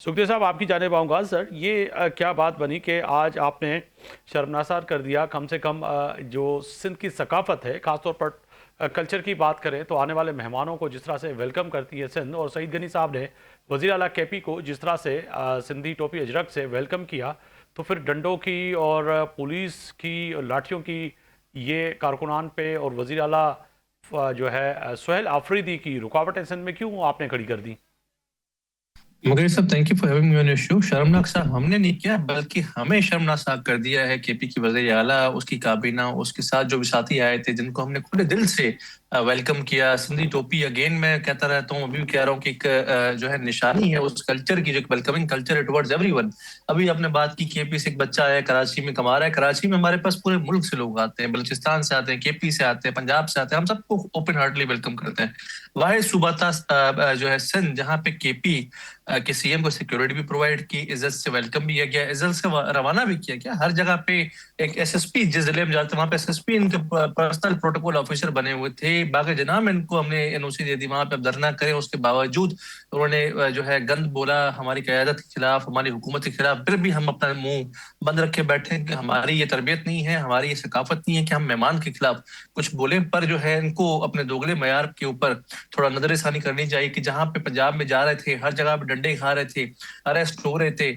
सुखदेव साहब, आपकी जानिब आऊँगा। सर, ये क्या बात बनी कि आज आपने शर्मनासार कर दिया कम से कम जो सिंध की सकाफ़त है, ख़ासतौर पर कल्चर की बात करें तो आने वाले मेहमानों को जिस तरह से वेलकम करती है सिंध, और सईद गनी साहब ने वज़ीर आला केपी को जिस तरह से सिंधी टोपी अजरक से वेलकम किया, तो फिर डंडों की और पुलिस की और लाठियों की ये कारकुनान पे और वज़ीर आला जो है सुहेल आफरीदी की रुकावटें सिंध में क्यों आपने खड़ी कर दी? मगर साहब, thank you for having me on your show. शर्मनाक साहब हमने नहीं किया, बल्कि हमें शर्मनाक कर दिया है केपी की वज़ीर आला, उसकी काबीना, उसके साथ जो भी साथी आए थे, जिनको हमने खुले दिल से वेलकम किया। सिंधी टोपी अगेन मैं कहता रहता हूँ, अभी भी कह रहा हूँ कि एक जो है निशानी है उस कल्चर की, जो वेलकमिंग कल्चर है टुवर्ड्स एवरीवन। अभी आपने बात की केपी से, एक बच्चा है कराची में कमा रहा है। कराची में हमारे पास पूरे मुल्क से लोग आते हैं, बलूचिस्तान से आते हैं, केपी से आते हैं, पंजाब से आते हैं, हम सबको ओपन हार्टली वेलकम करते हैं। वाहिद सूबा था जो है सिंध, जहाँ पे केपी कि सीएम को सिक्योरिटी भी प्रोवाइड की, इज्जत से वेलकम भी किया गया, इज्जत से रवाना भी किया गया। हर जगह पे एक एसएसपी, जिस जिले में जाते वहां पे एसएसपी इनके पर्सनल प्रोटोकॉल ऑफिसर बने हुए थे। बाकी जनाब में इनको हमने एनओसी दे दी, वहां पे अब धरना करें, उसके बावजूद उन्होंने जो है गंद बोला हमारी क़यादत के खिलाफ, हमारी हुकूमत के खिलाफ। फिर भी हम अपना मुंह बंद रखे बैठे कि हमारी ये तरबियत नहीं है, हमारी ये सकाफत नहीं है कि हम मेहमान के खिलाफ कुछ बोले। पर जो है इनको अपने दोगले मयार के ऊपर थोड़ा नजरसानी करनी चाहिए कि जहां पे पंजाब में जा रहे थे, हर जगह पे डंडे खा रहे थे, अरेस्ट हो रहे थे,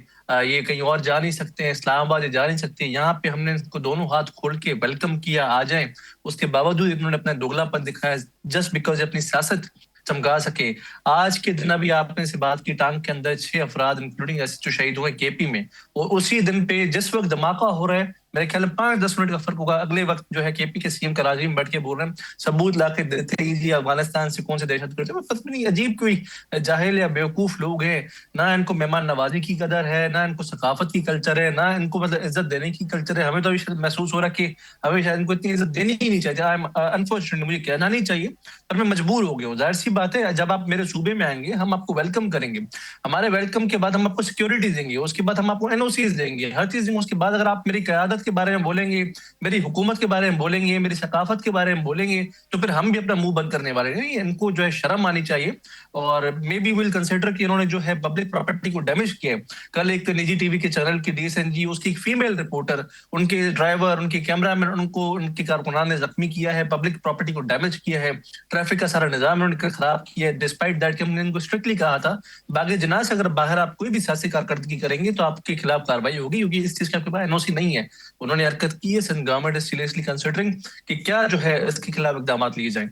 ये कहीं और जा नहीं सकते हैं, इस्लामाबाद जा नहीं सकते, यहाँ पे हमने इनको दोनों हाथ खोल के वेलकम किया, आ जाए। उसके बावजूद इन्होंने अपना दोगलापन दिखाया, जस्ट बिकॉज अपनी सियासत चमका सके। आज के दिन अभी आपने से बात की, टांग के अंदर 6 अफराद इंक्लूडिंग ऐसे जो शहीद हुए केपी में, और उसी दिन पे जिस वक्त धमाका हो रहा है, मेरे ख्याल में 5-10 मिनट का फर्क होगा, अगले वक्त जो है केपी के सीएम कराची में बैठ के बोल रहे हैं सबूत ला के देते ही जी अफगानिस्तान से कौन से दहशत गर्द। पता नहीं अजीब कोई जाहिल या बेवकूफ लोग हैं। ना इनको मेहमान नवाजी की कदर है, ना इनको सकाफत की कल्चर है, ना इनको मतलब इज्जत देने की कल्चर है। हमें तो अभी महसूस हो रहा है कि हमें शायद इनको इतनी इज्जत देनी ही नहीं चाहिए। अनफॉर्चुनेटली मुझे कहना नहीं चाहिए, पर मैं मजबूर हो गया हूँ। जाहिर सी बात है, जब आप मेरे सूबे में आएंगे हम आपको वेलकम करेंगे, हमारे वेलकम के बाद हम आपको सिक्योरिटी देंगे, उसके बाद हम आपको एनओसीज देंगे, हर चीज देंगे। उसके बाद अगर आप मेरी क़यादत के बारे में बोलेंगे, मेरी हुकूमत के बारे में बोलेंगे, मेरी सकाफत के बारे में बोलेंगे, तो फिर हम भी अपना मुंह बंद करने वाले नहीं। इनको जो है शर्म आनी चाहिए, और मे बी विल कंसिडर कि इन्होंने जो है पब्लिक प्रॉपर्टी को डैमेज किया। कल एक निजी टीवी के चैनल की डीएसएनजी, उसकी एक फीमेल रिपोर्टर, उनके ड्राइवर, उनके कैमरामैन, उनको उनके कारकुनान ने जख्मी किया है, पब्लिक प्रॉपर्टी को डैमेज किया है, ट्रैफिक का सारा निजाम उन्होंने खराब किया है। डिस्पाइट दैट कि हमने इनको स्ट्रिक्टली कहा था बागे जना से अगर बाहर आप कोई भी सियासी कारकर्दगी करेंगे तो आपके खिलाफ कार्रवाई होगी, क्योंकि इस चीज का आपके पास एनओसी नहीं है। उन्होंने हरकत की है, गवर्नमेंट इज सीरियसली कंसिडरिंग कि क्या जो है इसके खिलाफ इकदाम लिए जाएं।